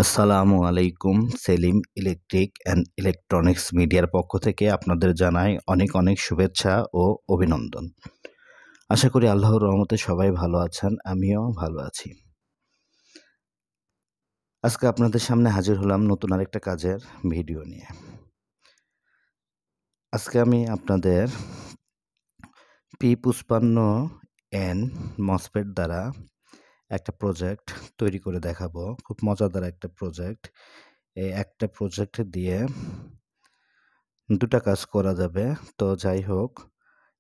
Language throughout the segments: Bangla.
আসসালামু আলাইকুম। সেলিম ইলেকট্রিক অ্যান্ড ইলেকট্রনিক্স মিডিয়ার পক্ষ থেকে আপনাদের জানাই অনেক অনেক শুভেচ্ছা ও অভিনন্দন। আশা করি আল্লাহর রহমতে সবাই ভালো আছেন, আমিও ভালো আছি। আজকে আপনাদের সামনে হাজির হলাম নতুন আরেকটা কাজের ভিডিও নিয়ে। আজকে আমি আপনাদের P55N মসফেট দ্বারা একটা প্রজেক্ট তৈরি করে দেখাবো। খুব মজাদার একটা প্রজেক্ট। এই একটা প্রজেক্ট দিয়ে দুটা কাজ করা যাবে। তো যাই হোক,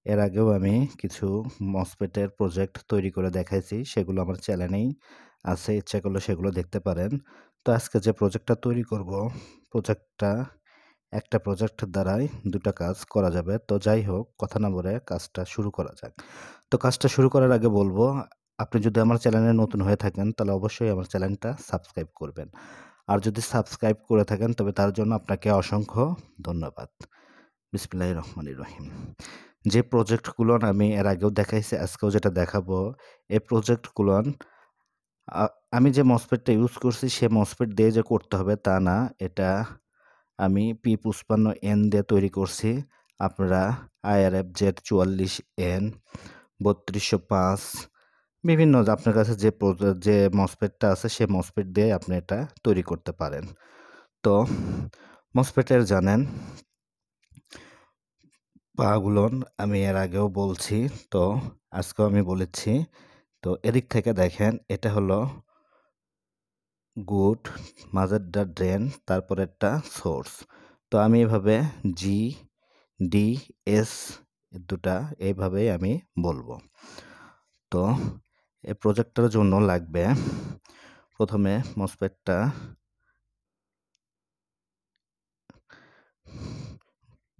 এর আগেও আমি কিছু মসফেটের প্রজেক্ট তৈরি করে দেখাইছি, সেগুলো আমার চ্যানেলেই আছে, ইচ্ছা করলে সেগুলো দেখতে পারেন। তো আজকে যে প্রজেক্টটা তৈরি করব, প্রজেক্টটা একটা প্রজেক্টের দ্বারাই দুটা কাজ করা যাবে। তো যাই হোক, কথা না বলে কাজটা শুরু করা যাক। তো কাজটা শুরু করার আগে বলবো, আপনি যদি আমার চ্যানেলে নতুন হয়ে থাকেন তাহলে অবশ্যই আমার চ্যানেলটা সাবস্ক্রাইব করবেন। আর যদি সাবস্ক্রাইব করে থাকেন তবে তার জন্য আপনাকে অসংখ্য ধন্যবাদ। বিসমিল্লাহির রহমানির রহিম। যে প্রজেক্টগুলো আমি এর আগেও দেখাইছি, আজকেও যেটা দেখাবো, এই প্রজেক্টগুলো আমি যে মসফেটটা ইউজ করছি সে মসফেট দিয়ে যে করতে হবে তা না। এটা আমি P55N দিয়ে তৈরি করছি। আপনারা IRF Z44N 3205 বিভিন্ন আপনার কাছে যে মসফেটটা আছে সে মসফেট দিয়ে আপনি এটা তৈরি করতে পারেন। তো মসফেটের জানেন পাগুলো আমি এর আগেও বলছি, তো আজকেও আমি বলেছি। তো এদিক থেকে দেখেন, এটা হলো গুড, মাঝেরটা ড্রেন, তারপর একটা সোর্স। তো আমি এভাবে জি ডি এস দুটা এইভাবেই আমি বলবো। তো এই প্রজেক্টটার জন্য লাগবে প্রথমে মসফেটটা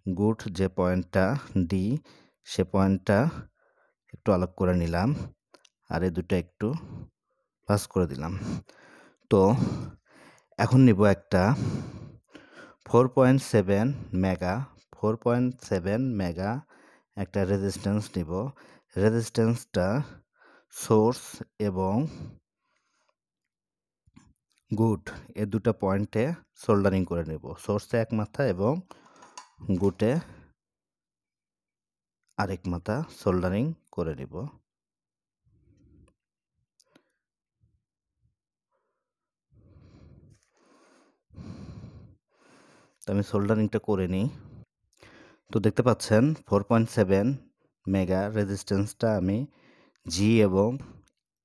গুড যে পয়েন্টটা ডি, সে পয়েন্টটা একটু আলাপ করে নিলাম, আর এই দুটো একটু পাস করে দিলাম। তো এখন নিব একটা 4.7 মেগা একটা রেজিস্ট্যান্স নিব। রেজিস্ট্যান্সটা সোর্স এবং গুড এ দুটো পয়েন্টে সোল্ডারিং করে নেব। সোর্সে এক মাথা এবং গুটে আরেক মাথা সোল্ডারিং করে নেব। তো আমি সোল্ডারিংটা করে নিই। তো দেখতে পাচ্ছেন 4.7 মেগা রেজিস্ট্যান্সটা আমি জি এবং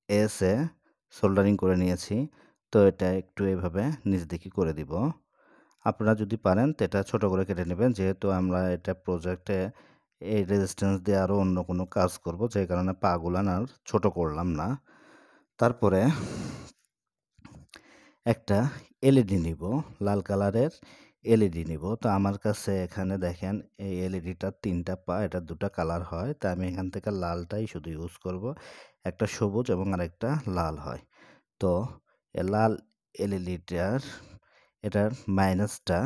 এস এ সোল্ডারিং করে নিয়েছি। তো এটা একটু এভাবে নিচ দিকে করে দিব। আপনারা যদি পারেন তো এটা ছোটো করে কেটে নেবেন, যেহেতু আমরা এটা প্রজেক্টে এই রেজিস্ট্যান্স দিয়ে আরও অন্য কোনো কাজ করব, যে কারণে পাগুলান আর ছোটো করলাম না। তারপরে একটা এলইডি নিব, লাল কালারের এলইডি নিব। তো আমার কাছে এখানে দেখেন এই এলইডিটার 3টা পা, এটা 2টা কালার হয়, তা আমি এখান থেকে লালটাই শুধু ইউজ করব। একটা সবুজ এবং আরেকটা লাল হয়। তো লাল এলইডিটার এটার মাইনাসটা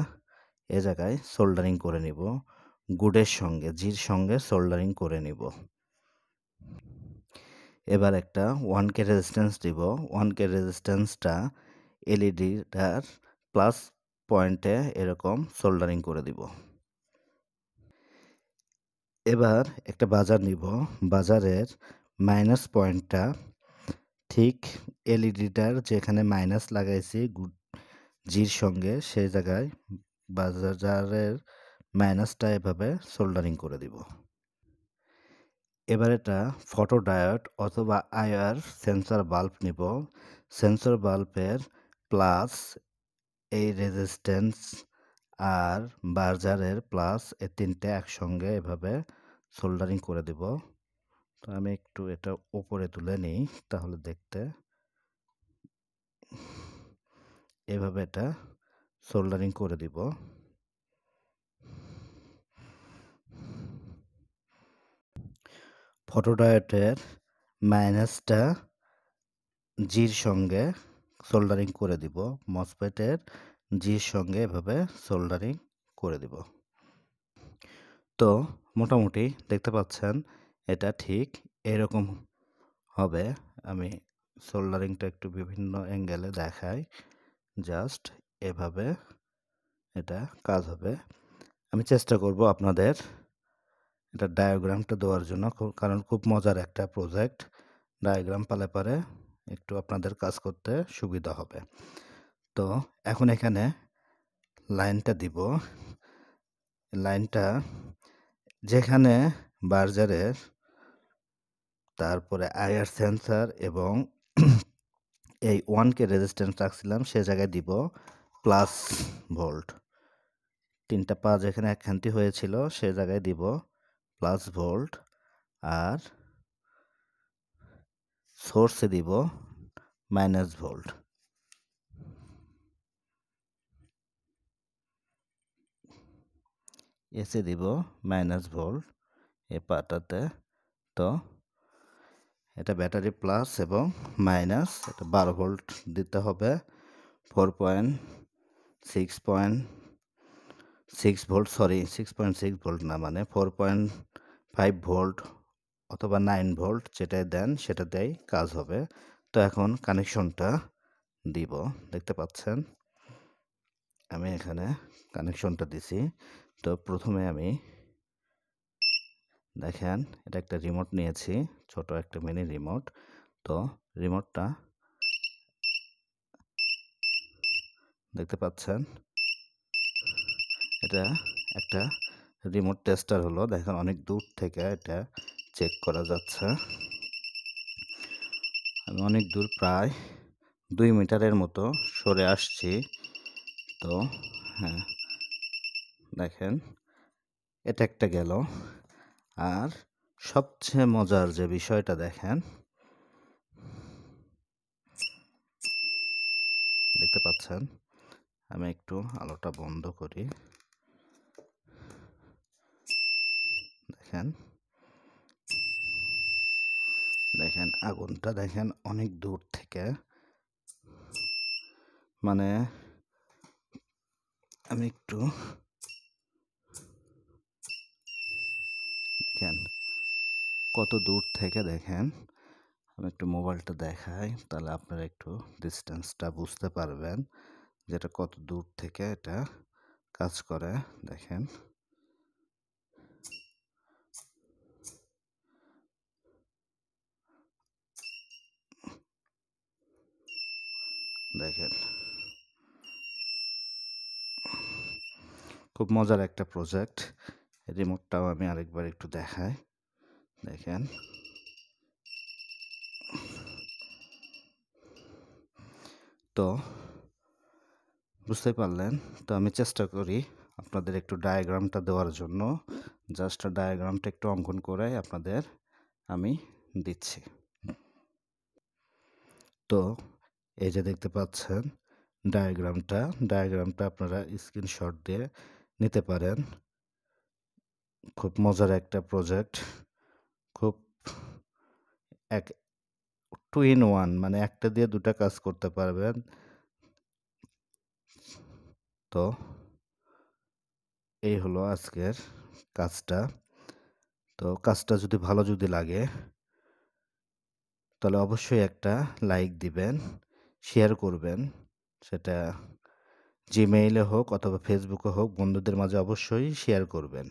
এ জায়গায় সোল্ডারিং করে নিব, গুডের সঙ্গে জির সঙ্গে সোল্ডারিং করে নিব। এবার একটা 1K রেজিস্ট্যান্স দিব। 1K রেজিস্ট্যান্সটা এলইডিটার প্লাস পয়েন্টে এরকম সোল্ডারিং করে দিব। এবার একটা বাজার নিব, বাজারের মাইনাস পয়েন্টটা ঠিক এলইডিটার যেখানে মাইনাস লাগাইছি জির সঙ্গে সেই জায়গায় বাজারের মাইনাসটা এভাবে সোল্ডারিং করে দিব। এবার এটা ফটো ডায়োড অথবা আইআর সেন্সর বাল্ব নিব। সেন্সর বাল্বের প্লাস এই রেজিস্ট্যান্স আর বাজারের প্লাস এই তিনটে একসঙ্গে এভাবে সোল্ডারিং করে দেব। তো আমি একটু এটা উপরে তুলে নিই, তাহলে দেখতে এভাবে এটা সোল্ডারিং করে দিব। ফটোডায়োডের মাইনাসটা জির সঙ্গে সোল্ডারিং করে দিব, মসফেটের জির সঙ্গে এভাবে সোল্ডারিং করে দিব। তো মোটামুটি দেখতে পাচ্ছেন এটা ঠিক এরকম হবে। আমি সোল্ডারিংটা একটু বিভিন্ন অ্যাঙ্গেলে দেখাই, জাস্ট এভাবে এটা কাজ হবে। আমি চেষ্টা করব আপনাদের এটা ডায়াগ্রামটা দেওয়ার জন্য, কারণ খুব মজার একটা প্রজেক্ট। ডায়াগ্রাম পালে পারে একটু আপনাদের কাজ করতে সুবিধা হবে। তো এখন এখানে লাইনটা দিব। লাইনটা যেখানে বার্জারের, তারপরে আইআর সেন্সার এবং এই 1K রেজিস্ট্যান্স রাখছিলাম সে জায়গায় দিব প্লাস ভোল্ট। 3টা পা যেখানে একখান্তি হয়েছিল সে জায়গায় দিব প্লাস ভোল্ট, আর সোর্সে দিব মাইনাস ভোল্ট। এসে দিব মাইনাস ভোল্ট এ পাটাতে। তো এটা ব্যাটারি প্লাস এবং মাইনাস, এটা 12 ভোল্ট দিতে হবে। 4.6 ভোল্ট, সরি 6.6 ভোল্ট না, মানে 4.5 ভোল্ট অথবা 9 ভোল্ট যেটাই দেন সেটাতেই কাজ হবে। তো এখন কানেকশনটা দিব, দেখতে পাচ্ছেন আমি এখানে কানেকশনটা দিছি। তো প্রথমে আমি দেখেন এটা একটা রিমোট নিয়েছি, ছোট একটা মিনি রিমোট। তো রিমোটটা দেখতে পাচ্ছেন, এটা একটা রিমোট টেস্টার হলো। দেখেন অনেক দূর থেকে এটা চেক করা যাচ্ছে। আমি অনেক দূর, প্রায় 2 মিটারের মতো সরে আসছি। তো হ্যাঁ, দেখেন এটা একটা গেল। আর সবচেয়ে মজার যে বিষয়টা দেখেন, দেখতে পাচ্ছেন, আমি একটু আলোটা বন্ধ করি। দেখেন দেখেন আগুনটা দেখেন অনেক দূর থেকে, মানে আমি একটু দেখেন কত দূর থেকে, দেখেন আমি একটু মোবাইলটা দেখাই, তাহলে আপনারা একটু ডিস্টেন্সটা বুঝতে পারবেন যেটা কত দূর থেকে এটা কাজ করে। দেখেন দেখেন খুব মজার একটা প্রজেক্ট। রিমোটটাও আমি আরেকবার একটু দেখাই। দেখেন তো বুঝতে পারলেন। তো আমি চেষ্টা করি আপনাদের একটু ডায়াগ্রামটা দেওয়ার জন্য, জাস্ট ডায়াগ্রামটা একটু অঙ্কন করে আপনাদের আমি দিচ্ছি। তো এই যে দেখতে পাচ্ছেন ডায়াগ্রামটা আপনারা স্ক্রিনশট দিয়ে নিতে পারেন। খুব মজার একটা প্রজেক্ট, খুব এক 2 in 1, মানে একটা দিয়ে দুটা কাজ করতে পারবেন। তো এই হলো আজকের কাজটা। তো কাজটা যদি ভালো লাগে তাহলে অবশ্যই একটা লাইক দিবেন, শেয়ার করবেন। সেটা জিমেইলে হোক অথবা ফেসবুকে হোক, বন্ধুদের মাঝে অবশ্যই শেয়ার করবেন।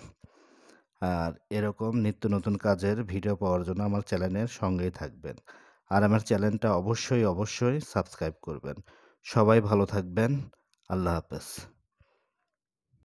আর এরকম নিত্য নতুন কাজের ভিডিও পাওয়ার জন্য আমার চ্যানেলের সঙ্গেই থাকবেন। আর আমার চ্যানেলটা অবশ্যই সাবস্ক্রাইব করবেন। সবাই ভালো থাকবেন। আল্লাহ হাফেজ।